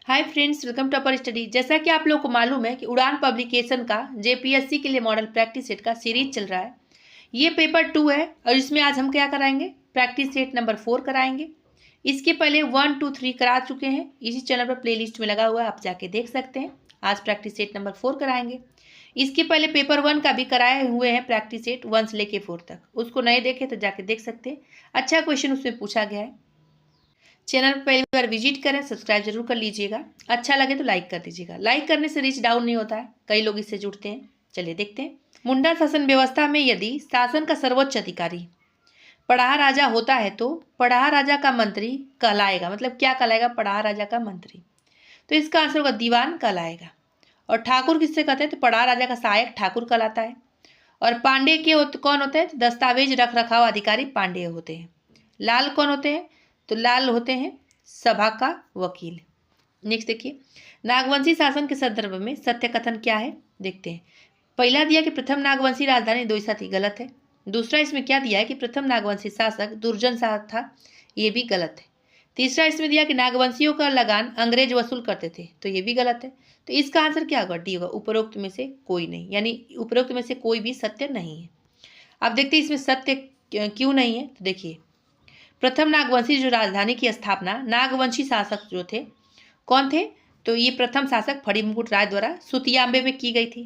Hi friends, welcome to upper study. जैसा कि आप लोगों को मालूम है कि उड़ान पब्लिकेशन का जेपीएससी के लिए मॉडल प्रैक्टिस सेट का सीरीज चल रहा है। ये पेपर 2 है और इसमें आज हम क्या कराएंगे, प्रैक्टिस सेट नंबर 4 कराएंगे। इसके पहले 1, 2, 3 करा चुके हैं, इसी चैनल पर प्लेलिस्ट में लगा हुआ है, आप जाके देख सकते हैं। आज प्रैक्टिस सेट नंबर 4 कराएंगे। इसके पहले पेपर 1 का भी कराए हुए हैं, प्रैक्टिस सेट 1 से लेके 4 तक। उसको नहीं देखे तो जाके देख सकते हैं, अच्छा क्वेश्चन उसमें पूछा गया है। चैनल पर पहली बार विजिट करें, सब्सक्राइब जरूर कर लीजिएगा। अच्छा लगे तो लाइक कर दीजिएगा। लाइक करने से रीच डाउन नहीं होता है, कई लोग इससे जुड़ते हैं। चलिए देखते हैं। मुंडा शासन व्यवस्था में यदि शासन का सर्वोच्च अधिकारी पढ़ा राजा होता है तो पढ़ा राजा का मंत्री कहलाएगा। मतलब क्या कहलाएगा? पढ़ा राजा का मंत्री। तो इसका आंसर होगा दीवान कहलाएगा। और ठाकुर किससे कहते हैं? तो पढ़ा राजा का सहायक ठाकुर कहलाता है। और पांडे के कौन होते हैं? दस्तावेज रख रखाव अधिकारी पांडे होते हैं। लाल कौन होते हैं? तो लाल होते हैं सभा का वकील। नेक्स्ट देखिए, नागवंशी शासन के संदर्भ में सत्य कथन क्या है, देखते हैं। पहला दिया कि प्रथम नागवंशी राजधानी दोईसा थी, गलत है। दूसरा इसमें क्या दिया है कि प्रथम नागवंशी शासक दुर्जन शाह था, ये भी गलत है। तीसरा इसमें दिया कि नागवंशियों का लगान अंग्रेज वसूल करते थे, तो ये भी गलत है। तो इसका आंसर क्या होगा? डी होगा, उपरोक्त में से कोई नहीं, यानी उपरोक्त में से कोई भी सत्य नहीं है। अब देखते हैं इसमें सत्य क्यों नहीं है। तो देखिए, प्रथम नागवंशी जो राजधानी की स्थापना नागवंशी शासक जो थे, कौन थे? तो ये प्रथम शासक फणिमुकुट राय द्वारा सुतियाम्बे में की गई थी।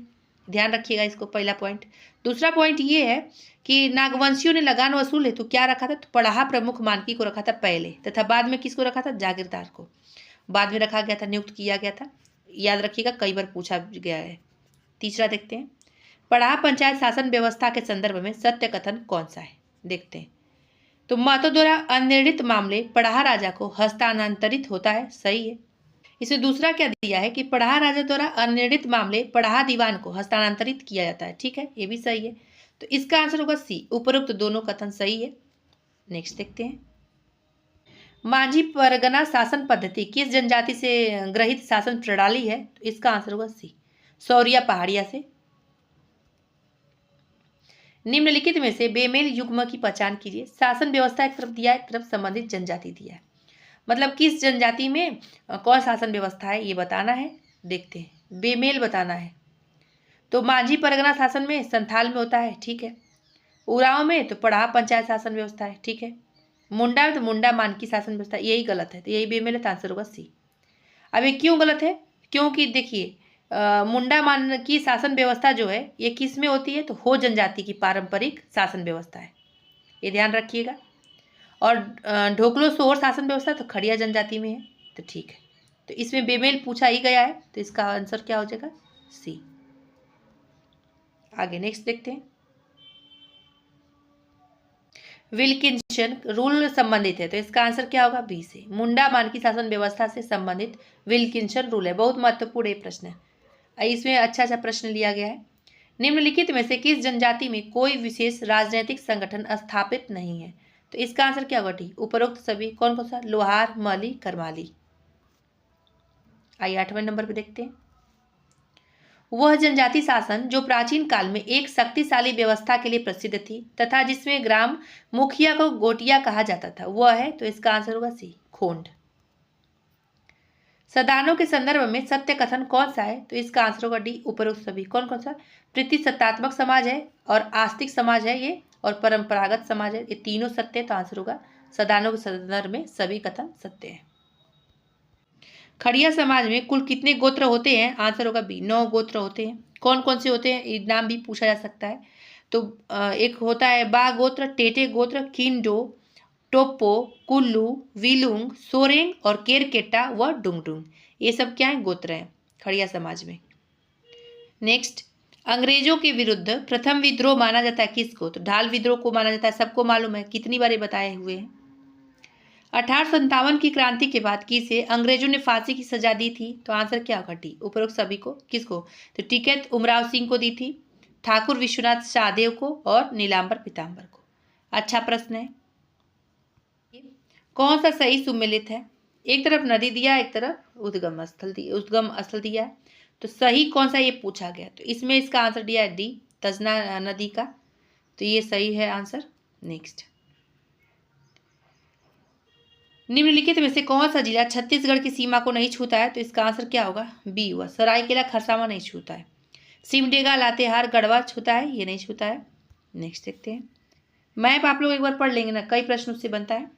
ध्यान रखिएगा इसको, पहला पॉइंट। दूसरा पॉइंट ये है कि नागवंशियों ने लगान वसूले तो क्या रखा था? तो पढ़ा प्रमुख मानकी को रखा था पहले, तथा बाद में किसको रखा था? जागीरदार को बाद में रखा गया था, नियुक्त किया गया था। याद रखिएगा, कई बार पूछा गया है। तीसरा देखते हैं, पढ़ा पंचायत शासन व्यवस्था के संदर्भ में सत्य कथन कौन सा है, देखते हैं। तो महतो द्वारा अनिर्णित मामले पढ़ा राजा को हस्तांतरित होता है, सही है। इसमें दूसरा क्या दिया है कि पढ़ा राजा द्वारा अनिर्णित मामले पढ़ा दीवान को हस्तांतरित किया जाता है, ठीक है, ये भी सही है। तो इसका आंसर होगा सी, उपरोक्त दोनों कथन सही है। नेक्स्ट देखते हैं, माझी परगना शासन पद्धति किस जनजाति से ग्रहित शासन प्रणाली है? तो इसका आंसर होगा सी, सौरिया पहाड़िया से। निम्नलिखित में से बेमेल युग्म की पहचान कीजिए। शासन व्यवस्था एक तरफ दिया है, एक तरफ संबंधित जनजाति दिया है। मतलब किस जनजाति में कौन शासन व्यवस्था है ये बताना है। देखते हैं, बेमेल बताना है। तो माझी परगना शासन में संथाल में होता है, ठीक है। उरांव में तो पढ़ा पंचायत शासन व्यवस्था है, ठीक है। मुंडा में तो मुंडा मानकी शासन व्यवस्था, यही गलत है, तो यही बेमेल है, तो आंसर होगा सी। अब ये क्यों गलत है? क्योंकि देखिए, मुंडा मान की शासन व्यवस्था जो है ये किस में होती है? तो हो जनजाति की पारंपरिक शासन व्यवस्था है, ये ध्यान रखिएगा। और ढोकलो सोहर शासन व्यवस्था तो खड़िया जनजाति में है, तो ठीक है। तो इसमें बेमेल पूछा ही गया है, तो इसका आंसर क्या हो जाएगा? सी। आगे नेक्स्ट देखते हैं, विल्किंसन रूल संबंधित है, तो इसका आंसर क्या होगा? बी से। मुंडा मानकी शासन व्यवस्था से संबंधित विल्किंसन रूल है। बहुत महत्वपूर्ण ये प्रश्न है, इसमें अच्छा प्रश्न लिया गया है। निम्नलिखित में से किस जनजाति में कोई विशेष राजनीतिक संगठन स्थापित नहीं है? तो इसका आंसर क्या होगा? डी, उपरोक्त सभी। कौन कौन सा? लोहार, मली, करमाली। आइए 8वें नंबर पे देखते हैं, वह जनजाति शासन जो प्राचीन काल में एक शक्तिशाली व्यवस्था के लिए प्रसिद्ध थी तथा जिसमें ग्राम मुखिया को गोटिया कहा जाता था, वह है? तो इसका आंसर होगा सी, खोंड। सदानों के संदर्भ में सत्य कथन कौन सा है? तो इसका आंसर होगा डी, उपरोक्त सभी। कौन कौन सा? प्रतिसत्तात्मक समाज है और आस्तिक समाज है ये, और परंपरागत समाज है, ये तीनों सत्य है, तो आंसर होगा सदानों के संदर्भ में सभी कथन सत्य है। खड़िया समाज में कुल कितने गोत्र होते हैं? आंसर होगा बी, 9 गोत्र होते हैं। कौन कौन से होते हैं, नाम भी पूछा जा सकता है। तो एक होता है बा गोत्र, टेटे गोत्र, किंडो, टोप्पो, कुल्लू, विलुंग, सोरेंग और केरकेटा व डुंगडुंग, ये सब क्या है? गोत्र हैं खड़िया समाज में। नेक्स्ट, अंग्रेजों के विरुद्ध प्रथम विद्रोह माना जाता है किसको? तो ढाल विद्रोह को माना जाता है, सबको मालूम है, कितनी बार बताए हुए हैं। 1857 की क्रांति के बाद किसे अंग्रेजों ने फांसी की सजा दी थी? तो आंसर क्या होगा? डी, उपरोक्त सभी को। किसको? तो टिकैत उमराव सिंह को दी थी, ठाकुर विश्वनाथ शाहदेव को और नीलांबर पीताम्बर को। अच्छा प्रश्न है। कौन सा सही सुमेलित है? एक तरफ नदी दिया, एक तरफ उद्गम स्थल दिया है, तो सही कौन सा ये पूछा गया। तो इसमें इसका आंसर दिया है डी, तजना नदी का, तो ये सही है आंसर। नेक्स्ट, निम्नलिखित में से कौन सा जिला छत्तीसगढ़ की सीमा को नहीं छूता है? तो इसका आंसर क्या होगा? बी हुआ, सरायकेला खरसावां नहीं छूता है। सिमडेगा, लातेहार, गढ़वा छूता है? ये नहीं छूता है। नेक्स्ट देखते हैं। मैप आप लोग एक बार पढ़ लेंगे ना, कई प्रश्न उससे बनता है।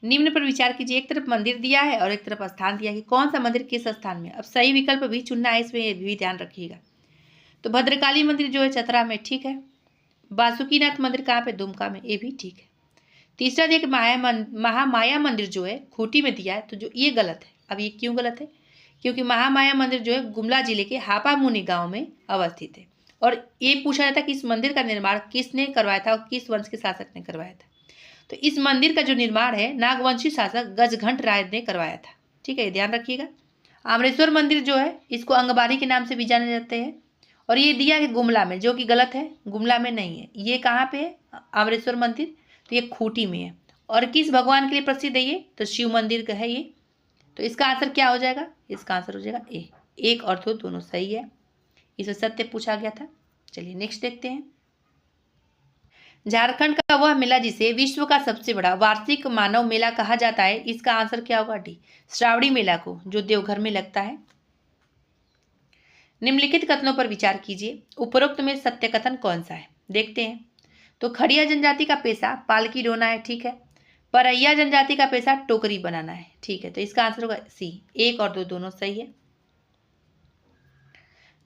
निम्न पर विचार कीजिए। एक तरफ मंदिर दिया है और एक तरफ स्थान दिया है कि कौन सा मंदिर किस स्थान में। अब सही विकल्प भी चुनना है, इसमें भी ध्यान रखिएगा। तो भद्रकाली मंदिर जो है चतरा में, ठीक है। बासुकीनाथ मंदिर कहाँ पे? दुमका में, ये भी ठीक है। तीसरा देखिए, महामाया मंदिर जो है खूंटी में दिया है, तो जो ये गलत है। अब ये क्यों गलत है? क्योंकि महामाया मंदिर जो है गुमला जिले के हापामुनि गांव में अवस्थित है। और ये पूछा जाता है कि इस मंदिर का निर्माण किसने करवाया था और किस वंश के शासक ने करवाया था। तो इस मंदिर का जो निर्माण है नागवंशी शासक गजघंट राय ने करवाया था, ठीक है, ये ध्यान रखिएगा। आमरेश्वर मंदिर जो है इसको अंगबारी के नाम से भी जाने जाते हैं, और ये दिया है गुमला में, जो कि गलत है, गुमला में नहीं है। ये कहाँ पे है आमरेश्वर मंदिर? तो ये खूंटी में है। और किस भगवान के लिए प्रसिद्ध है ये? तो शिव मंदिर का है ये। तो इसका आंसर क्या हो जाएगा? इसका आंसर हो जाएगा ए। एक और दो दोनों सही है, इसे सत्य पूछा गया था। चलिए नेक्स्ट देखते हैं। झारखंड का वह मेला जिसे विश्व का सबसे बड़ा वार्षिक मानव मेला कहा जाता है, इसका आंसर क्या होगा? डी, श्रावणी मेला को, जो देवघर में लगता है। निम्नलिखित कथनों पर विचार कीजिए। उपरोक्त में सत्य कथन कौन सा है? देखते हैं। तो खड़िया जनजाति का पेशा पालकी ढोना है, ठीक है। परैया जनजाति का पेशा टोकरी बनाना है, ठीक है। तो इसका आंसर होगा सी। एक और दो दोनों सही है।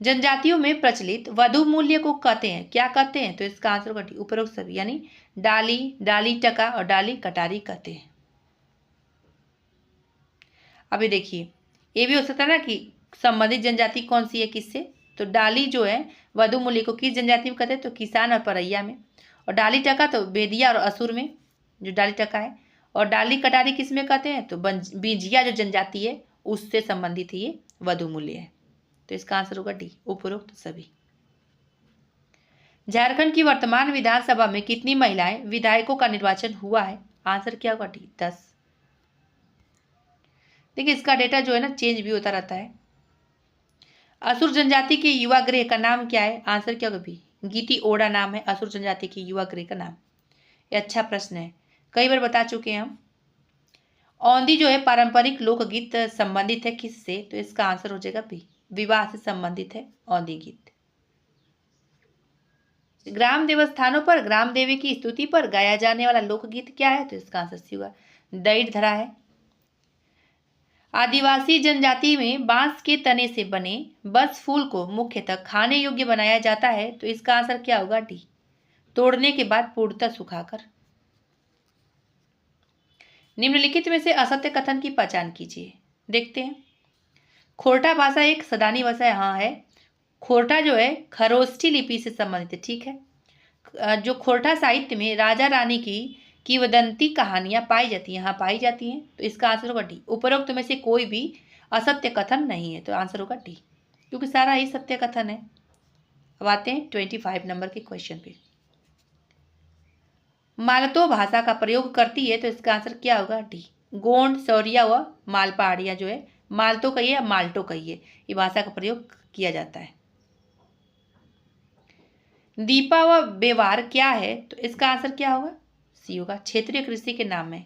जनजातियों में प्रचलित वधु मूल्य को कहते हैं, क्या कहते हैं? तो इसका आंसर होगा डी, उपरोक्त सभी, यानी डाली, डाली टका और डाली कटारी कहते हैं। अभी देखिए, ये भी हो सकता है ना कि संबंधित जनजाति कौन सी है किससे। तो डाली जो है वधु मूल्य को किस जनजाति में कहते हैं? तो किसान और परैया में। और डाली टका तो बेदिया और असुर में, जो डाली टका है। और डाली कटारी किस में कहते हैं? तो बिंजिया जो जनजाति है उससे संबंधित ये वधु मूल्य है। तो इसका आंसर होगा डी, उपरोक्त सभी। झारखंड की वर्तमान विधानसभा में कितनी महिलाएं विधायकों का निर्वाचन हुआ है? आंसर क्या होगा? डी, 10। देखिए इसका डेटा जो है ना चेंज भी होता रहता है। असुर जनजाति के युवा गृह का नाम क्या है? आंसर क्या होगा? बी, गीती ओड़ा नाम है असुर जनजाति के युवा गृह का नाम। ये अच्छा प्रश्न है, कई बार बता चुके हैं हम। औंधी जो है पारंपरिक लोकगीत संबंधित है किससे? तो इसका आंसर हो जाएगा बी, विवाह से संबंधित है औंधी गीत। ग्राम देवस्थानों पर ग्राम देवी की स्तुति पर गाया जाने वाला लोकगीत क्या है? तो इसका आंसर सी होगा, दैट धरा है। आदिवासी जनजाति में बांस के तने से बने बस फूल को मुख्यतः खाने योग्य बनाया जाता है, तो इसका आंसर क्या होगा? डी, तोड़ने के बाद पूर्णतः सुखाकर। निम्नलिखित में से असत्य कथन की पहचान कीजिए। देखते हैं। खोरठा भाषा एक सदानी भाषा यहाँ है। खोरठा जो है खरोष्ठी लिपि से संबंधित है, ठीक है। जो खोरठा साहित्य में राजा रानी की किंवदंती कहानियां पाई जाती हैं, यहाँ पाई जाती हैं। तो इसका आंसर होगा डी, उपरोक्त में से कोई भी असत्य कथन नहीं है। तो आंसर होगा डी, क्योंकि सारा ही सत्य कथन है। अब आते हैं 25 नंबर के क्वेश्चन पे। मालतो भाषा का प्रयोग करती है, तो इसका आंसर क्या होगा? डी, गोंड, सौरिया व मालपहाड़िया जो है मालतो कहिए या माल्टो कहिए, ये भाषा का प्रयोग किया जाता है। दीपा व बेवार क्या है? तो इसका आंसर क्या होगा? सी होगा, क्षेत्रीय कृषि के नाम है।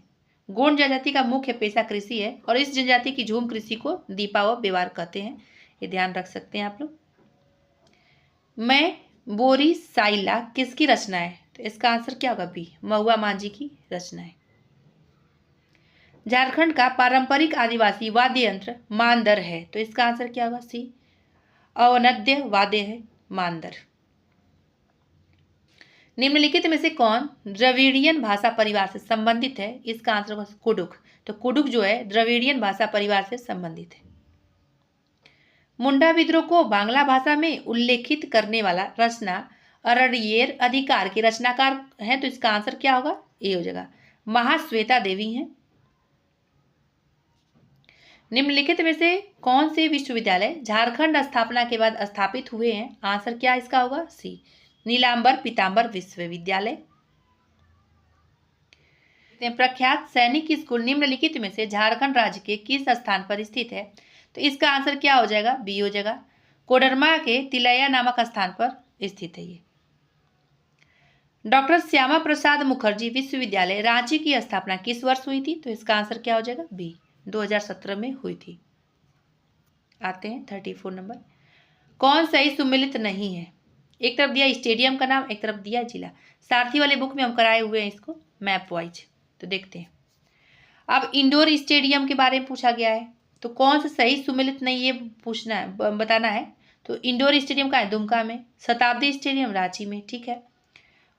गोंड जनजाति का मुख्य पेशा कृषि है और इस जनजाति की झूम कृषि को दीपा व बेवार कहते हैं, ये ध्यान रख सकते हैं आप लोग। मैं बोरी साइला किसकी रचना है? तो इसका आंसर क्या होगा? बी, महुआ मांझी की रचना है। झारखंड का पारंपरिक आदिवासी वाद्य यंत्र मानदर है, तो इसका आंसर क्या होगा? सी, अवनद्य वाद्य है मानदर। निम्नलिखित में से कौन द्रविड़ियन भाषा परिवार से संबंधित है? इसका आंसर होगा कुडुख। तो कुडुख जो है द्रविड़ियन भाषा परिवार से संबंधित है। मुंडा विद्रोह को बांग्ला भाषा में उल्लेखित करने वाला रचना अररियर अधिकार के रचनाकार हैं, तो इसका आंसर क्या होगा? ए हो जाएगा, महाश्वेता देवी हैं। निम्नलिखित में से कौन से विश्वविद्यालय झारखंड स्थापना के बाद स्थापित हुए हैं? आंसर क्या इसका होगा? सी, नीलांबर पीतांबर विश्वविद्यालय। प्रख्यात सैनिक स्कूल निम्नलिखित में से झारखंड राज्य के किस स्थान पर स्थित है? तो इसका आंसर क्या हो जाएगा? बी हो जाएगा, कोडरमा के तिलैया नामक स्थान पर स्थित है ये। डॉक्टर श्यामा प्रसाद मुखर्जी विश्वविद्यालय रांची की स्थापना किस वर्ष हुई थी? तो इसका आंसर क्या हो जाएगा? बी, 2017 में हुई थी। आते हैं 34 नंबर। कौन सही सुमेलित नहीं है? एक तरफ दिया स्टेडियम का नाम, एक तरफ दिया जिला। सारथी वाले बुक में हम कराए हुए हैं इसको मैप वाइज, तो देखते हैं। अब इंडोर स्टेडियम के बारे में पूछा गया है, तो कौन सा सही सुमेलित नहीं ये पूछना है, बताना है। तो इंडोर स्टेडियम का है दुमका में, शताब्दी स्टेडियम रांची में, ठीक है।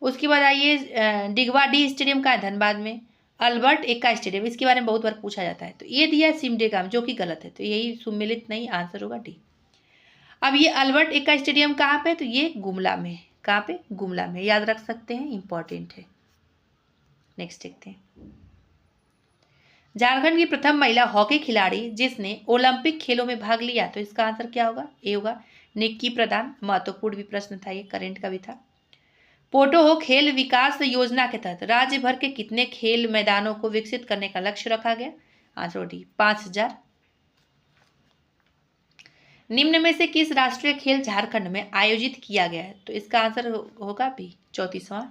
उसके बाद आइए डिगवा डी स्टेडियम का है धनबाद में, अल्बर्ट एक्का स्टेडियम, इसके बारे में बहुत बार पूछा जाता है। तो ये दिया है सिमडेगा में, जो कि गलत है, तो यही सुमेलित नहीं, आंसर होगा डी। अब ये अल्बर्ट एक्का स्टेडियम कहाँ पे? तो ये गुमला में। कहाँ पे? गुमला में, याद रख सकते हैं, इंपॉर्टेंट है। नेक्स्ट देखते हैं। झारखंड की प्रथम महिला हॉकी खिलाड़ी जिसने ओलंपिक खेलों में भाग लिया, तो इसका आंसर क्या होगा? ए होगा, निक्की प्रधान। महत्वपूर्ण भी प्रश्न था ये, करंट का भी था। पोटो खेल विकास योजना के तहत राज्य भर के कितने खेल मैदानों को विकसित करने का लक्ष्य रखा गया? Answer D, 5000। निम्न में से किस राष्ट्रीय खेल झारखंड में आयोजित किया गया है? तो इसका आंसर होगा बी, 34वां।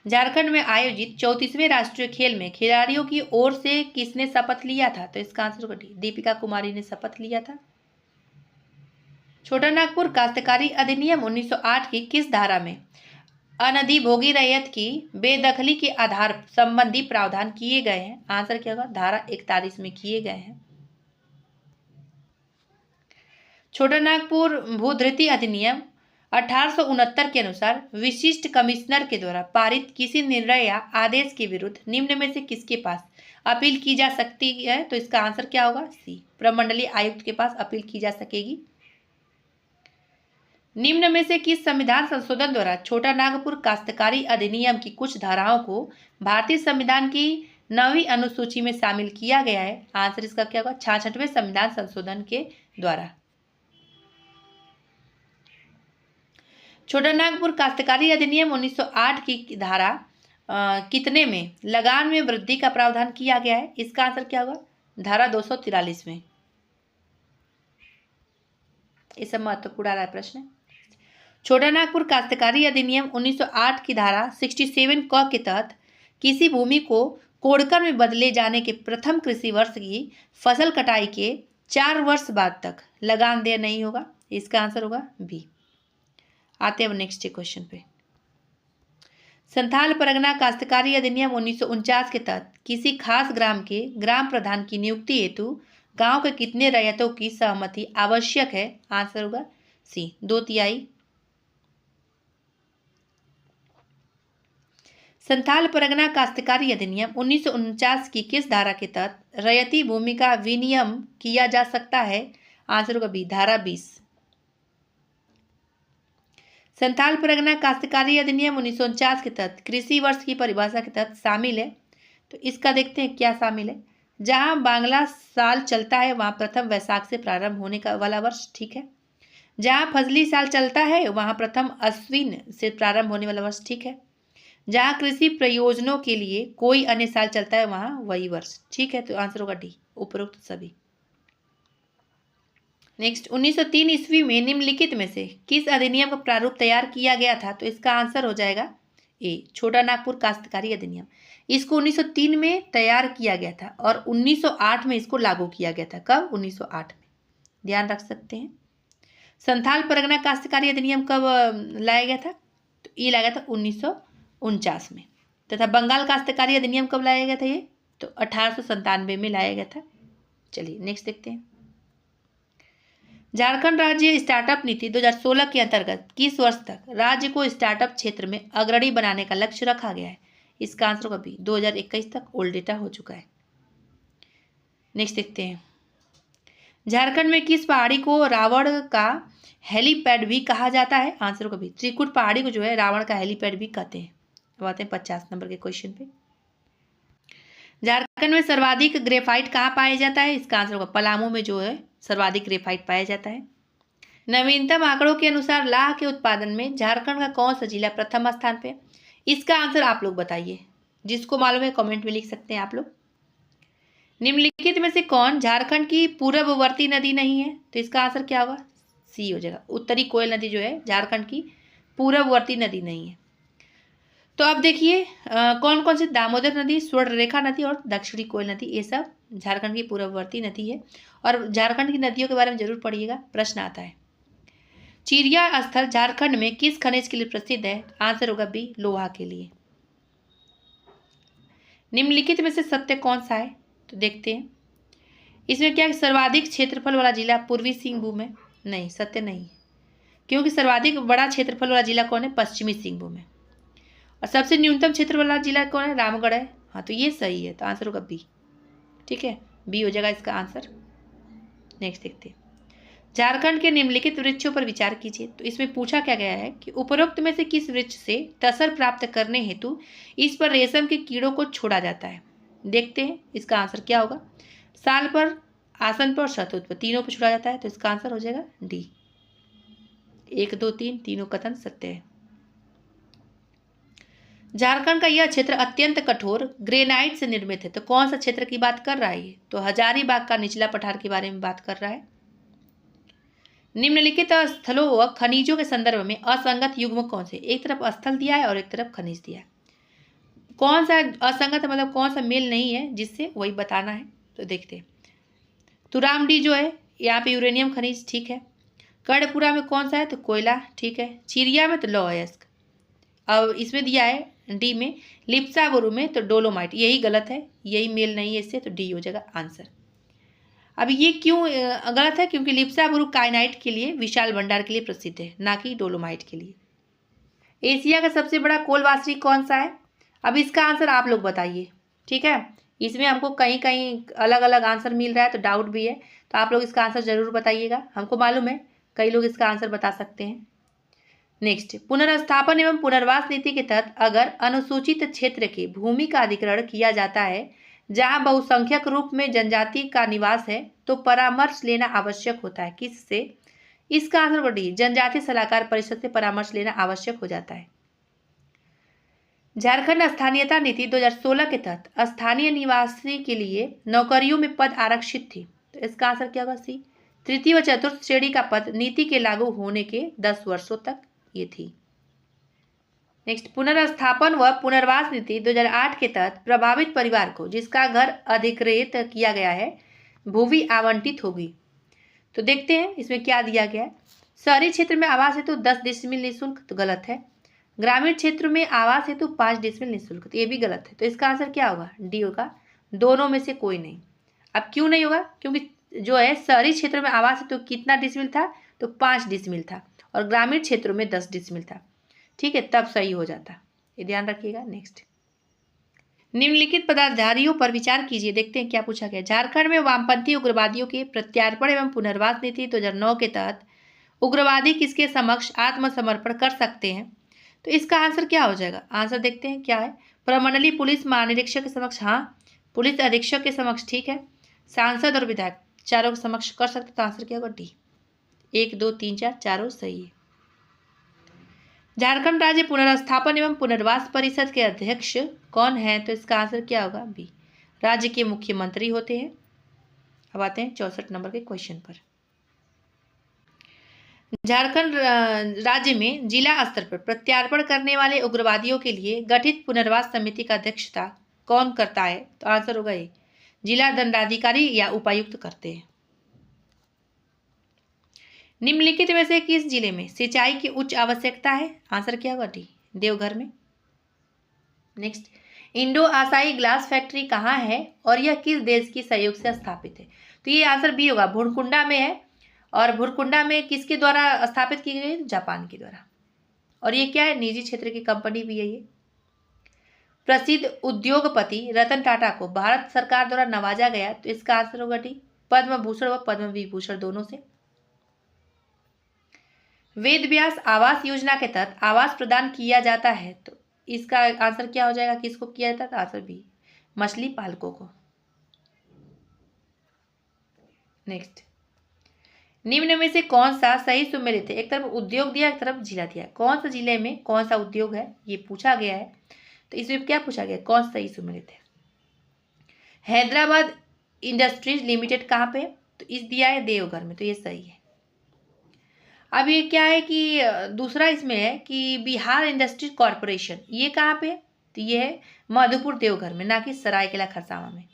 झारखंड में आयोजित 34वें राष्ट्रीय खेल में खिलाड़ियों की ओर से किसने शपथ लिया था? तो इसका आंसर होगा डी, दीपिका कुमारी ने शपथ लिया था। छोटा नागपुर काश्तकारी अधिनियम 1908 की किस धारा में अनधिभोगी रैयत की बेदखली के आधार संबंधी प्रावधान किए गए हैं? आंसर क्या होगा? धारा 41 में किए गए हैं। छोटा नागपुर भूधृति अधिनियम 1869 के अनुसार विशिष्ट कमिश्नर के द्वारा पारित किसी निर्णय या आदेश के विरुद्ध निम्न में से किसके पास अपील की जा सकती है? तो इसका आंसर क्या होगा? सी, प्रमंडलीय आयुक्त के पास अपील की जा सकेगी। निम्न में से किस संविधान संशोधन द्वारा छोटा नागपुर काश्तकारी अधिनियम की कुछ धाराओं को भारतीय संविधान की 9वीं अनुसूची में शामिल किया गया है? आंसर इसका क्या होगा? 66वें संविधान संशोधन के द्वारा। छोटा नागपुर काश्तकारी अधिनियम 1908 की धारा कितने में लगान में वृद्धि का प्रावधान किया गया है? इसका आंसर क्या होगा? धारा 243 में। ये सब महत्वपूर्ण आ रहा है प्रश्न। छोटा नागपुर काश्तकारी अधिनियम 1908 की धारा 67 क के तहत किसी भूमि को कोड़कर में बदले जाने के प्रथम कृषि वर्ष की फसल कटाई के 4 वर्ष बाद तक लगान देय नहीं होगा। इसका आंसर होगा बी। आते हैं अब नेक्स्ट क्वेश्चन पे। संथाल परगना काश्तकारी अधिनियम 1949 के तहत किसी खास ग्राम के ग्राम प्रधान की नियुक्ति हेतु गांव के कितने रैयतों की सहमति आवश्यक है? आंसर होगा सी, 2/3। संथाल परगना काश्तकारी अधिनियम 1949 की किस धारा के तहत रैयती भूमि का विनियम किया जा सकता है? आंसर होगा बी, धारा 20। संथाल परगना काश्तकारी अधिनियम 1949 के तहत कृषि वर्ष की परिभाषा के तहत शामिल है, तो इसका देखते हैं क्या शामिल है। जहां बांग्ला साल चलता है वहां प्रथम वैशाख से प्रारंभ होने का वाला वर्ष, ठीक है। जहां फजली साल चलता है वहां प्रथम अश्विन से प्रारंभ होने वाला वर्ष, ठीक है। जहां कृषि प्रयोजनों के लिए कोई अन्य साल चलता है वहां वही वर्ष, ठीक है। तो आंसर होगा डी, उपरोक्त सभी। नेक्स्ट, 1903 ईस्वी में निम्नलिखित में से किस अधिनियम का प्रारूप तैयार किया गया था? तो इसका आंसर हो जाएगा ए, छोटा नागपुर काश्तकारी अधिनियम। इसको 1903 में तैयार किया गया था और 1908 में इसको लागू किया गया था। कब? 1908 में, ध्यान रख सकते हैं। संथाल परगना काश्तकारी अधिनियम कब लाया गया था? तो ये लाया गया था 1949 में। तथा बंगाल काश्तकारी अधिनियम कब लाया गया था? ये तो 1897 में लाया गया था। चलिए नेक्स्ट देखते हैं। झारखंड राज्य स्टार्टअप नीति 2016 के अंतर्गत किस वर्ष तक राज्य को स्टार्टअप क्षेत्र में अग्रणी बनाने का लक्ष्य रखा गया है? इसका आंसर होगा बी, 2021 तक। ओल्ड डेटा हो चुका है। नेक्स्ट देखते हैं। झारखंड में किस पहाड़ी को रावण का हेलीपैड भी कहा जाता है? आंसर होगा बी, त्रिकुट पहाड़ी को जो है रावण का हेलीपैड भी कहते हैं। अब आते हैं 50 नंबर के क्वेश्चन पे। झारखंड में सर्वाधिक ग्रेफाइट कहाँ पाया जाता है? इसका आंसर होगा पलामू में जो है सर्वाधिक ग्रेफाइट पाया जाता है। नवीनतम आंकड़ों के अनुसार लाह के उत्पादन में झारखंड का कौन सा जिला प्रथम स्थान पे? इसका आंसर आप लोग बताइए, जिसको मालूम है कमेंट में लिख सकते हैं आप लोग। निम्नलिखित में से कौन झारखंड की पूर्ववर्ती नदी नहीं है? तो इसका आंसर क्या होगा? सी हो जाएगा। उत्तरी कोयल नदी जो है झारखंड की पूर्ववर्ती नदी नहीं है। तो अब देखिए कौन कौन सी दामोदर नदी, स्वर्णरेखा नदी और दक्षिणी कोयल नदी, ये सब झारखंड की पूर्ववर्ती नदी है। और झारखंड की नदियों के बारे में जरूर पढ़िएगा, प्रश्न आता है। चिड़िया स्थल झारखंड में किस खनिज के लिए प्रसिद्ध है? आंसर होगा बी, लोहा के लिए। निम्नलिखित में से सत्य कौन सा है? तो देखते हैं इसमें क्या सर्वाधिक क्षेत्रफल वाला जिला पूर्वी सिंहभूम है? नहीं, सत्य नहीं है, क्योंकि सर्वाधिक बड़ा क्षेत्रफल वाला जिला कौन है? पश्चिमी सिंहभूम है। और सबसे न्यूनतम क्षेत्र वाला जिला कौन है? रामगढ़ है। हाँ, तो ये सही है, तो आंसर होगा बी। ठीक है, बी हो जाएगा इसका आंसर। नेक्स्ट देखते हैं, झारखंड के निम्नलिखित वृक्षों पर विचार कीजिए। तो इसमें पूछा क्या गया है कि उपरोक्त में से किस वृक्ष से तसर प्राप्त करने हेतु इस पर रेशम के कीड़ों को छोड़ा जाता है? देखते हैं इसका आंसर क्या होगा। साल पर, आसन पर और शहतूत पर, तीनों पर छोड़ा जाता है, तो इसका आंसर हो जाएगा डी। 1 2 3 तीनों कथन सत्य है। झारखंड का यह क्षेत्र अत्यंत कठोर ग्रेनाइट से निर्मित है। तो कौन सा क्षेत्र की बात कर रहा है ये? तो हजारीबाग का निचला पठार के बारे में बात कर रहा है। निम्नलिखित स्थलों व खनिजों के संदर्भ में असंगत युग्म कौन से? एक तरफ स्थल दिया है और एक तरफ खनिज दिया है। कौन सा असंगत मतलब कौन सा मेल नहीं है, जिससे वही बताना है। तो देखते हैं, तुरामडी जो है यहाँ पे यूरेनियम खनिज, ठीक है। कर्णपुरा में कौन सा है? तो कोयला, ठीक है। चिरिया में तो लौह अयस्क। अब इसमें दिया है डी में लिप्साबुरु में तो डोलोमाइट, यही गलत है, यही मेल नहीं है इससे, तो डी हो जाएगा आंसर। अब ये क्यों गलत है? क्योंकि लिप्साबुरु काइनाइट के लिए, विशाल भंडार के लिए प्रसिद्ध है, ना कि डोलोमाइट के लिए। एशिया का सबसे बड़ा कोलवासरी कौन सा है? अब इसका आंसर आप लोग बताइए, ठीक है। इसमें हमको कहीं कहीं अलग अलग आंसर मिल रहा है, तो डाउट भी है, तो आप लोग इसका आंसर जरूर बताइएगा। हमको मालूम है कई लोग इसका आंसर बता सकते हैं। नेक्स्ट, पुनर्स्थापन एवं पुनर्वास नीति के तहत अगर अनुसूचित क्षेत्र की भूमि का अधिग्रहण किया जाता है जहां बहुसंख्यक रूप में जनजाति का निवास है, तो परामर्श लेना आवश्यक होता है। किससे? इसका आंसर होगा डी, जनजाति सलाहकार परिषद से परामर्श लेना आवश्यक हो जाता है। झारखंड स्थानीयता नीति 2016 के तहत स्थानीय निवासी के लिए नौकरियों में पद आरक्षित थी। तो इसका आंसर क्या होगा? सी। तृतीय व चतुर्थ श्रेणी का पद नीति के लागू होने के 10 वर्षों तक ये थी। नेक्स्ट, पुनर्स्थापन व पुनर्वास नीति 2008 के तहत प्रभावित परिवार को जिसका घर अधिकृत किया गया है भूमि आवंटित होगी। तो देखते हैं इसमें क्या दिया गया है। शहरी क्षेत्र में आवास हेतु 10 डिसमिल निःशुल्क, तो गलत है। ग्रामीण क्षेत्र में आवास हेतु 5 डिसमिल निःशुल्क, तो ये भी गलत है। तो इसका आंसर क्या होगा? डी होगा, दोनों में से कोई नहीं। अब क्यों नहीं होगा? क्योंकि जो है शहरी क्षेत्र में आवास हेतु कितना डिसमिल था? तो 5 डिसमिल था, और ग्रामीण क्षेत्रों में 10 डिसमिल था, ठीक है, तब सही हो जाता, ये ध्यान रखिएगा। नेक्स्ट, निम्नलिखित पदाधिकारियों पर विचार कीजिए। देखते हैं क्या पूछा गया। झारखंड में वामपंथी उग्रवादियों के प्रत्यार्पण एवं पुनर्वास नीति 2009 के तहत उग्रवादी किसके समक्ष आत्मसमर्पण कर सकते हैं? तो इसका आंसर क्या हो जाएगा? आंसर देखते हैं क्या है। प्रमंडलीय पुलिस महानिरीक्षक के समक्ष, हाँ। पुलिस अधीक्षक के समक्ष, ठीक है। सांसद और विधायक चारों के समक्ष कर सकते, तो आंसर क्या होगा? डी। 1 2 3 4 चारों सही है। झारखंड राज्य पुनर्स्थापन एवं पुनर्वास परिषद के अध्यक्ष कौन है? तो इसका आंसर क्या होगा? बी। राज्य के मुख्यमंत्री होते हैं। अब आते हैं 64 नंबर के क्वेश्चन पर। झारखंड राज्य में जिला स्तर पर प्रत्यार्पण करने वाले उग्रवादियों के लिए गठित पुनर्वास समिति का अध्यक्षता कौन करता है? तो आंसर होगा ए, जिला दंडाधिकारी या उपायुक्त करते हैं। निम्नलिखित में से किस जिले में सिंचाई की उच्च आवश्यकता है? आंसर क्या होगा? डी, देवघर में। नेक्स्ट, इंडो आसाई ग्लास फैक्ट्री कहाँ है और यह किस देश की सहयोग से स्थापित है? तो ये आंसर बी होगा, भुरकुंडा में है। और भुरकुंडा में किसके द्वारा स्थापित की गई? जापान के द्वारा। और ये क्या है? निजी क्षेत्र की कंपनी भी है ये। प्रसिद्ध उद्योगपति रतन टाटा को भारत सरकार द्वारा नवाजा गया, तो इसका आंसर होगा डी, पद्म भूषण व पद्म विभूषण दोनों से। वेद व्यास आवास योजना के तहत आवास प्रदान किया जाता है, तो इसका आंसर क्या हो जाएगा? किसको किया जाता है? आंसर बी, मछली पालकों को। नेक्स्ट, निम्न में से कौन सा सही सुमेलित है? एक तरफ उद्योग दिया, एक तरफ जिला दिया, कौन सा जिले में कौन सा उद्योग है ये पूछा गया है। तो इसमें क्या पूछा गया? कौन सही सुमेलित है? हैदराबाद इंडस्ट्रीज लिमिटेड कहाँ पे? तो इस दिया है देवघर में, तो ये सही है। अब ये क्या है कि दूसरा इसमें है कि बिहार इंडस्ट्री कॉरपोरेशन, ये कहाँ पे है? तो ये है मधुपुर देवघर में, ना कि सरायकेला खरसावां में।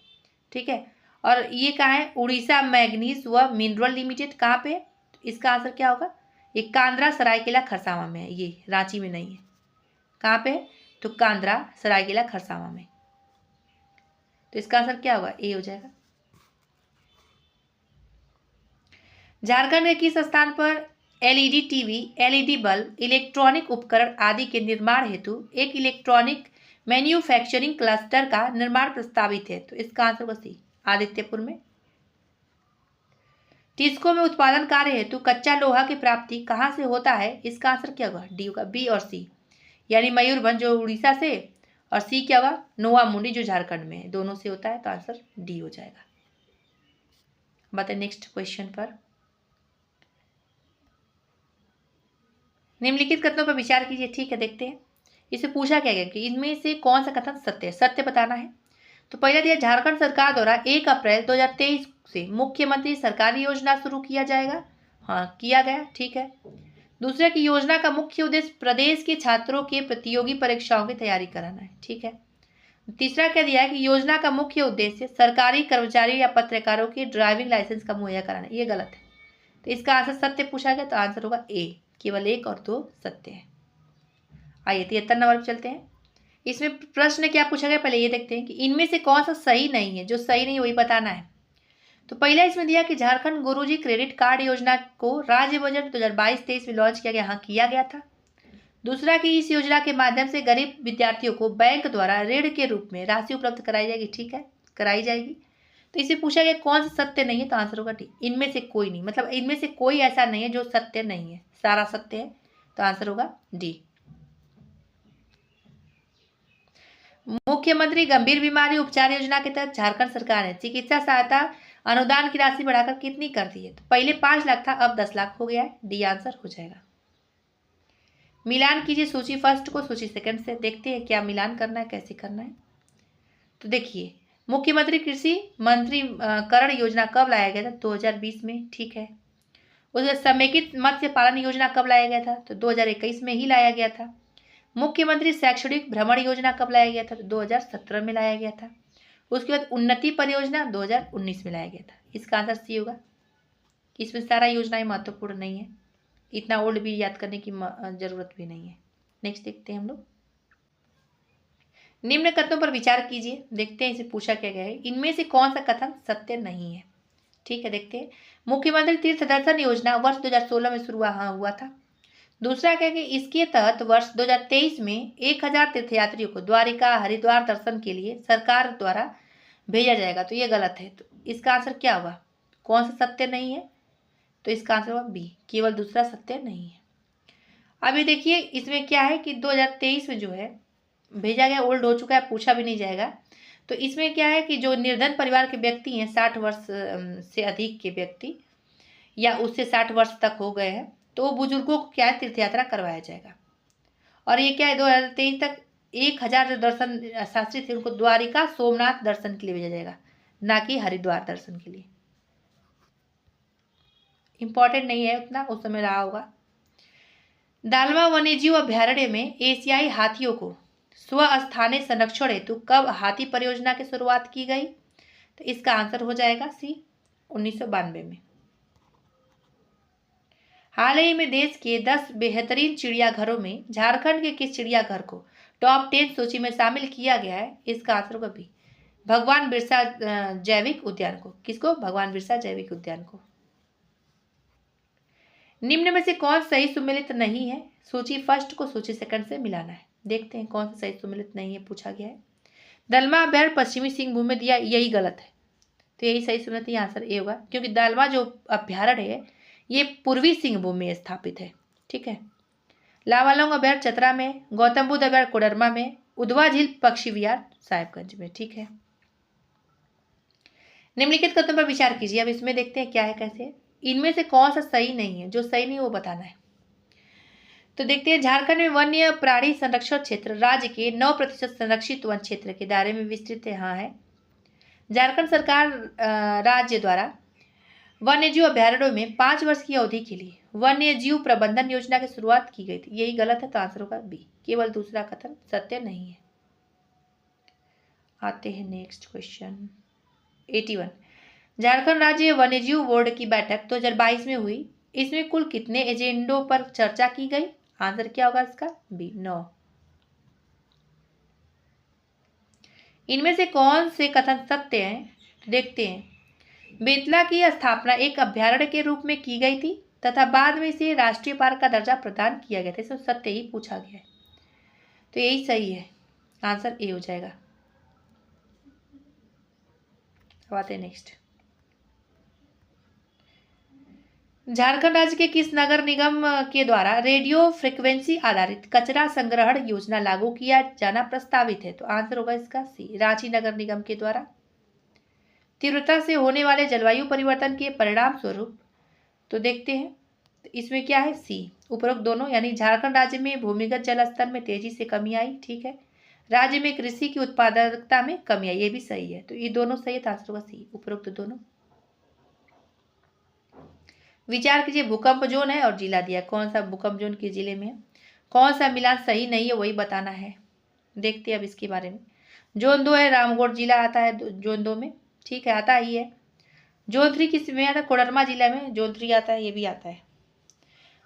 ठीक है। और ये कहाँ है? उड़ीसा मैग्नीज व मिनरल लिमिटेड, कहाँ पे है? तो इसका आंसर क्या होगा? ये कांद्रा सरायकेला खरसावां में है, ये रांची में नहीं है। कहाँ पे है? तो कांद्रा सरायकेला खरसावां में। तो इसका आंसर क्या होगा? ए हो जाएगा। झारखंड के किस स्थान पर LED TV, LED bulb, electronic उपकरण आदि के निर्माण हेतु एक इलेक्ट्रॉनिक मैन्युफैक्चरिंग क्लस्टर का निर्माण प्रस्तावित है? तो इसका आंसर होगा सी, आदित्यपुर में। टिस्को में उत्पादन कार्य हेतु कच्चा लोहा की प्राप्ति कहाँ से होता है? इसका आंसर क्या होगा? डी होगा। बी और सी, यानी मयूरभंज जो उड़ीसा से, और सी क्या होगा? नोवामुंडी जो झारखंड में है, दोनों से होता है। तो आंसर डी हो जाएगा। बताइए नेक्स्ट क्वेश्चन पर। निम्नलिखित कथनों पर विचार कीजिए। ठीक है, देखते हैं इसे पूछा क्या गया कि इनमें से कौन सा कथन सत्य है, सत्य बताना है। तो पहला दिया, झारखंड सरकार द्वारा 1 अप्रैल 2023 से मुख्यमंत्री सरकारी योजना शुरू किया जाएगा। हाँ, किया गया। ठीक है। दूसरा की योजना का मुख्य उद्देश्य प्रदेश के छात्रों के प्रतियोगी परीक्षाओं की तैयारी कराना है। ठीक है। तीसरा क्या दिया है कि योजना का मुख्य उद्देश्य सरकारी कर्मचारी या पत्रकारों के ड्राइविंग लाइसेंस का मुहैया कराना है। ये गलत है। तो इसका आंसर सत्य पूछा गया, तो आंसर होगा ए, केवल 1 और 2 सत्य है। आइए 73 नंबर पर चलते हैं। इसमें प्रश्न क्या पूछा गया, पहले ये देखते हैं कि इनमें से कौन सा सही नहीं है। जो सही नहीं वही बताना है। तो पहला इसमें दिया कि झारखंड गुरुजी क्रेडिट कार्ड योजना को राज्य बजट 2022-23 में लॉन्च किया गया। हाँ, किया गया था। दूसरा कि इस योजना के माध्यम से गरीब विद्यार्थियों को बैंक द्वारा ऋण के रूप में राशि उपलब्ध कराई जाएगी। ठीक है, कराई जाएगी। तो इसे पूछा गया कौन सा सत्य नहीं है, तो आंसर होगा डी, इनमें से कोई नहीं। मतलब इनमें से कोई ऐसा नहीं है जो सत्य नहीं है, सारा सत्य है। तो आंसर होगा डी। मुख्यमंत्री गंभीर बीमारी उपचार योजना के तहत झारखंड सरकार ने चिकित्सा सहायता अनुदान की राशि बढ़ाकर कितनी कर दी है? तो पहले 5 लाख था, अब 10 लाख हो गया है। डी आंसर हो जाएगा। मिलान कीजिए सूची फर्स्ट को सूची सेकंड से। देखते हैं क्या मिलान करना है, कैसे करना है। तो देखिए, मुख्यमंत्री कृषि मंत्री करण योजना कब लाया गया था? 2020 में। ठीक है। उसके समेकित मत्स्य पालन योजना कब लाया गया था? तो 2021 में ही लाया गया था। मुख्यमंत्री शैक्षणिक भ्रमण योजना कब लाया गया था? तो 2017 में लाया गया था। उसके बाद उन्नति परियोजना 2019 में लाया गया था। इसका आंसर सी होगा। इसमें सारा योजनाएं महत्वपूर्ण नहीं है, इतना ओल्ड भी याद करने की जरूरत भी नहीं है। नेक्स्ट देखते हैं हम लोग। निम्न कथनों पर विचार कीजिए। देखते हैं इसे पूछा क्या गया है। इनमें से कौन सा कथन सत्य नहीं है? ठीक है, देखते हैं। मुख्यमंत्री तीर्थ दर्शन योजना वर्ष 2016 में शुरू हुआ था। दूसरा क्या कि इसके तहत वर्ष 2023 में 1000 तीर्थयात्रियों को द्वारिका हरिद्वार दर्शन के लिए सरकार द्वारा भेजा जाएगा। तो ये गलत है। तो इसका आंसर क्या होगा? कौन सा सत्य नहीं है? तो इसका आंसर होगा बी, केवल दूसरा सत्य नहीं है। अभी देखिए इसमें क्या है कि 2023 में जो है भेजा गया, ओल्ड हो चुका है, पूछा भी नहीं जाएगा। तो इसमें क्या है कि जो निर्धन परिवार के व्यक्ति हैं, 60 वर्ष से अधिक के व्यक्ति या उससे 60 वर्ष तक हो गए हैं, तो बुजुर्गों को क्या है तीर्थ यात्रा करवाया जाएगा। और ये क्या है 2023 तक 1000 जो दर्शन शास्त्री थे उनको द्वारिका सोमनाथ दर्शन के लिए भेजा जाएगा, ना कि हरिद्वार दर्शन के लिए। इंपॉर्टेंट नहीं है उतना, उस समय रहा होगा। दालमा वन्यजीव अभ्यारण्य में एशियाई हाथियों को स्वस्थानीय संरक्षण हेतु कब हाथी परियोजना की शुरुआत की गई? तो इसका आंसर हो जाएगा सी, 1992 में। हाल ही में देश के 10 बेहतरीन चिड़ियाघरों में झारखंड के किस चिड़ियाघर को टॉप 10 सूची में शामिल किया गया है? इसका आंसर होगा बी, भगवान बिरसा जैविक उद्यान को। किसको? भगवान बिरसा जैविक उद्यान को। निम्न में से कौन सही सुमेलित नहीं है? सूची फर्स्ट को सूची सेकंड से मिलाना है। देखते हैं कौन सा सही सुमेलित नहीं है, पूछा गया है। दलमा अभ्यारण्य पश्चिमी सिंहभूम में दिया, यही गलत है। तो यही सही सुमेलित है, आंसर ए होगा, क्योंकि दलमा जो अभ्यारण्य है ये पूर्वी सिंहभूम में स्थापित है। ठीक है। लावालौंग अभ्यारण्य चतरा में, गौतम बुद्ध अभ्यारण्य कोडरमा में, उधवा झील पक्षी विहार साहिबगंज में। ठीक है। निम्नलिखित कथनों पर विचार कीजिए। अब इसमें देखते हैं क्या है, कैसे। इनमें से कौन सा सही नहीं है? जो सही नहीं वो बताना है। तो देखते हैं, झारखंड में वन्य प्राणी संरक्षण क्षेत्र राज्य के 9% संरक्षित वन क्षेत्र के दायरे में विस्तृत है। हाँ है। झारखंड सरकार राज्य द्वारा वन्यजीव अभ्यारण्यों में 5 वर्ष की अवधि के लिए वन्य जीव प्रबंधन योजना की शुरुआत की गई थी। यही गलत है, तो आंसर होगा बी, केवल दूसरा कथन सत्य नहीं है। आते हैं नेक्स्ट क्वेश्चन 81। झारखंड राज्य वन्यजीव बोर्ड की बैठक 2022 में हुई। इसमें कुल कितने एजेंडों पर चर्चा की गई? आंसर क्या होगा इसका? बी, 9। इनमें से कौन से कथन सत्य हैं? देखते हैं। बेतला की स्थापना एक अभ्यारण्य के रूप में की गई थी तथा बाद में इसे राष्ट्रीय पार्क का दर्जा प्रदान किया गया था। इसमें सत्य ही पूछा गया है, तो यही सही है, आंसर ए हो जाएगा। अब आते हैं नेक्स्ट। झारखंड राज्य के किस नगर निगम के द्वारा रेडियो फ्रिक्वेंसी आधारित कचरा संग्रहण योजना लागू किया जाना प्रस्तावित है? तो आंसर होगा इसका सी, रांची नगर निगम के द्वारा। तीव्रता से होने वाले जलवायु परिवर्तन के परिणाम स्वरूप, तो देखते हैं, तो इसमें क्या है? सी, उपरोक्त दोनों, यानी झारखंड राज्य में भूमिगत जल स्तर में तेजी से कमी आई। ठीक है, राज्य में कृषि की उत्पादकता में कमी आई, ये भी सही है, तो ये दोनों सही है, तो आंसर होगा सी, उपरोक्त दोनों। विचार कीजिए, भूकंप जोन है और जिला दिया, कौन सा भूकंप जोन के जिले में है, कौन सा मिलान सही नहीं है वही बताना है। देखते हैं अब इसके बारे में। जोन 2 है, रामगढ़ जिला आता है जोन 2 में। ठीक है, आता ही है। जोन 3 किस में आता है? कोडरमा जिला में जोन 3 आता है, ये भी आता है।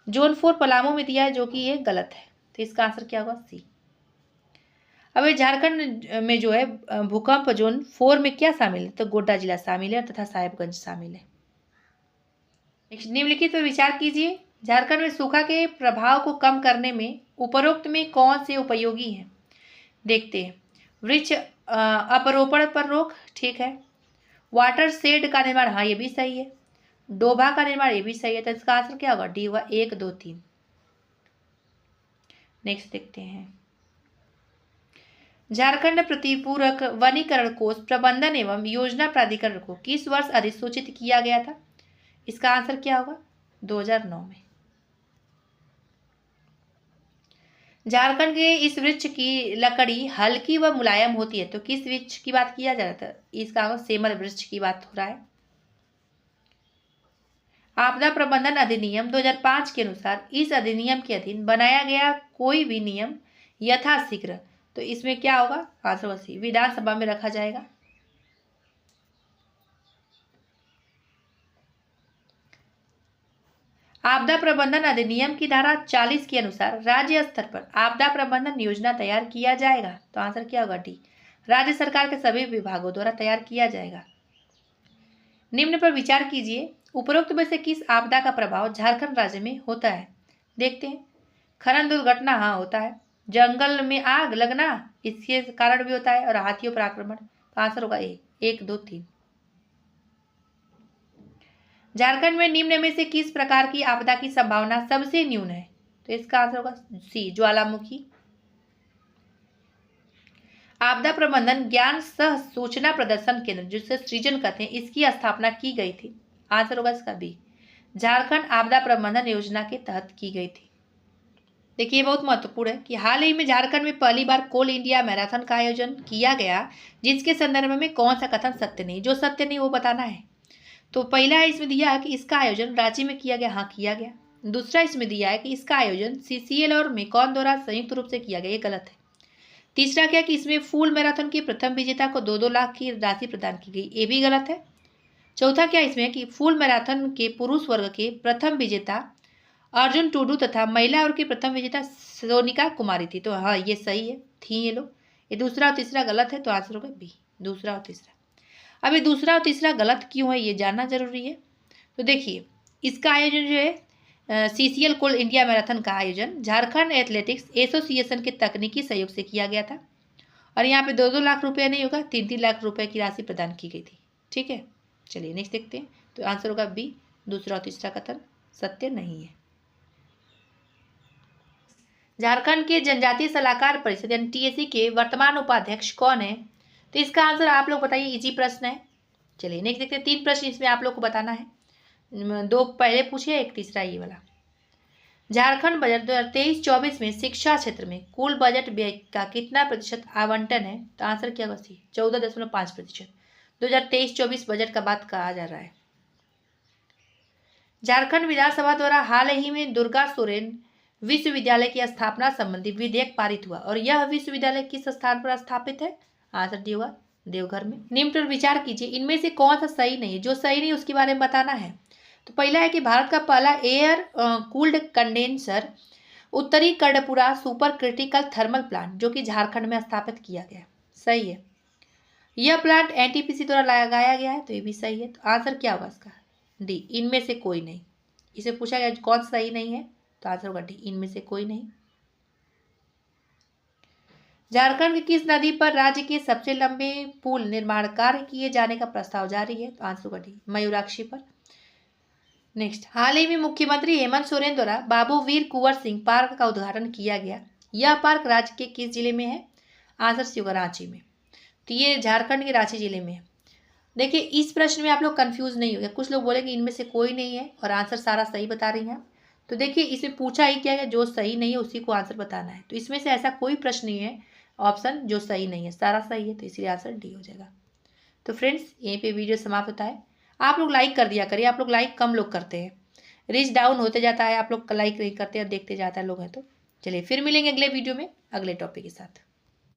जोन 4 पलामू में दिया है, जो कि ये गलत है, तो इसका आंसर क्या होगा? सी। अब ये झारखंड में जो है भूकंप जोन 4 में क्या शामिल है? तो गोड्डा जिला शामिल है तथा साहेबगंज शामिल है। निम्नलिखित पर विचार कीजिए, झारखंड में सूखा के प्रभाव को कम करने में उपरोक्त में कौन से उपयोगी हैं? देखते हैं। वृक्ष अपरोपण पर रोक, ठीक है। वाटर शेड का निर्माण, हाँ ये भी सही है। डोभा का निर्माण, ये भी सही है, तो इसका आंसर क्या होगा? डी होगा, 1, 2, 3। नेक्स्ट देखते हैं। झारखंड प्रतिपूरक वनीकरण कोष प्रबंधन एवं योजना प्राधिकरण को किस वर्ष अधिसूचित किया गया था? इसका आंसर क्या होगा? 2009 में। झारखंड के इस वृक्ष की लकड़ी हल्की व मुलायम होती है, तो किस वृक्ष की बात किया जा रहा था? इसका सेमल वृक्ष की बात हो रहा है। आपदा प्रबंधन अधिनियम 2005 के अनुसार इस अधिनियम के अधीन बनाया गया कोई भी नियम यथाशीघ्र, तो इसमें क्या होगा? आंसर सी, विधानसभा में रखा जाएगा। आपदा प्रबंधन अधिनियम की धारा 40 के अनुसार राज्य स्तर पर आपदा प्रबंधन योजना तैयार किया जाएगा, तो आंसर क्या होगा? डी, राज्य सरकार के सभी विभागों द्वारा तैयार किया जाएगा। निम्न पर विचार कीजिए, उपरोक्त में से किस आपदा का प्रभाव झारखंड राज्य में होता है? देखते हैं। खनन दुर्घटना, हाँ होता है। जंगल में आग लगना, इसके कारण भी होता है, और हाथियों पर आक्रमण, तो आंसर होगा ए, 1, 2, 3। झारखंड में निम्न में से किस प्रकार की आपदा की संभावना सबसे न्यून है? तो इसका आंसर होगा सी, ज्वालामुखी। आपदा प्रबंधन ज्ञान सह सूचना प्रदर्शन केंद्र, जिसे सृजन कहते हैं, इसकी स्थापना की गई थी। आंसर होगा इसका बी, झारखंड आपदा प्रबंधन योजना के तहत की गई थी। देखिए, बहुत महत्वपूर्ण है कि हाल ही में झारखंड में पहली बार कोल इंडिया मैराथन का आयोजन किया गया, जिसके संदर्भ में कौन सा कथन सत्य नहीं? जो सत्य नहीं वो बताना है। तो पहला इसमें दिया है कि इसका आयोजन रांची में किया गया, हाँ किया गया। दूसरा इसमें दिया है कि इसका आयोजन CCL और मेकॉन द्वारा संयुक्त रूप से किया गया, ये गलत है। तीसरा क्या कि इसमें फुल मैराथन के प्रथम विजेता को 2-2 लाख की राशि प्रदान की गई, ये भी गलत है। चौथा क्या इसमें कि फुल मैराथन के पुरुष वर्ग के प्रथम विजेता अर्जुन टुडू तथा महिला वर्ग की प्रथम विजेता सोनिका कुमारी थी, तो हाँ ये सही है, थी ये लोग। ये दूसरा और तीसरा गलत है, तो आंसर होगा बी, दूसरा और तीसरा। अब ये दूसरा और तीसरा गलत क्यों है ये जानना जरूरी है। तो देखिए, इसका आयोजन जो है CCL कोल इंडिया मैराथन का आयोजन झारखंड एथलेटिक्स एसोसिएशन के तकनीकी सहयोग से किया गया था, और यहाँ पे 2-2 लाख रुपये नहीं होगा, 3-3 लाख रुपए की राशि प्रदान की गई थी। ठीक है, चलिए नेक्स्ट देखते हैं। तो आंसर होगा बी, दूसरा और तीसरा कथन सत्य नहीं है। झारखंड के जनजातीय सलाहकार परिषद यानी TSC के वर्तमान उपाध्यक्ष कौन है? तो इसका आंसर आप लोग बताइए, इजी प्रश्न है। चलिए नेक्स्ट देखते हैं। 3 प्रश्न इसमें आप लोग को बताना है, 2 पहले पूछे, 1 तीसरा ये वाला। झारखंड बजट 2023-24 में शिक्षा क्षेत्र में कुल बजट व्यय का कितना प्रतिशत आवंटन है? तो आंसर क्या होगा? 14.5%। 2023-24 बजट का बात कहा जा रहा है। झारखंड विधानसभा द्वारा हाल ही में दुर्गा सोरेन विश्वविद्यालय की स्थापना संबंधी विधेयक पारित हुआ और यह विश्वविद्यालय किस स्थान पर स्थापित है? आंसर डी होगा देवघर में। निम्न पर विचार कीजिए, इनमें से कौन सा सही नहीं है? जो सही नहीं उसके बारे में बताना है। तो पहला है कि भारत का पहला एयर कूल्ड कंडेंसर उत्तरी Karanpura super critical thermal plant जो कि झारखंड में स्थापित किया गया, सही है। यह प्लांट एनटीपीसी द्वारा लगाया गया है, तो ये भी सही है। तो आंसर क्या होगा इसका? डी, इनमें से कोई नहीं। इसे पूछा गया कौन सही नहीं है, तो आंसर होगा डी, इनमें से कोई नहीं। झारखंड की किस नदी पर राज्य के सबसे लंबे पुल निर्माण कार्य किए जाने का प्रस्ताव जारी है? तो आंसर होगा डी, मयूराक्षी पर। नेक्स्ट, हाल ही में मुख्यमंत्री हेमंत सोरेन द्वारा बाबू वीर कुंवर सिंह पार्क का उद्घाटन किया गया। यह पार्क राज्य के किस जिले में है? आंसर सी होगा रांची में। तो ये झारखंड के रांची जिले में है। देखिए, इस प्रश्न में आप लोग कंफ्यूज नहीं हो गए। कुछ लोग बोलेंगे इनमें से कोई नहीं है और आंसर सारा सही बता रही हैं। तो देखिए, इसमें पूछा ही क्या है, जो सही नहीं है उसी को आंसर बताना है। तो इसमें से ऐसा कोई प्रश्न नहीं है ऑप्शन जो सही नहीं है, सारा सही है, तो इसलिए आंसर डी हो जाएगा। तो फ्रेंड्स, यहीं पे वीडियो समाप्त होता है। आप लोग लाइक कर दिया करिए, आप लोग लाइक कम लोग करते हैं, रीच डाउन होते जाता है, आप लोग लाइक नहीं करते और देखते जाता है लोग हैं। तो चलिए फिर मिलेंगे अगले वीडियो में अगले टॉपिक के साथ।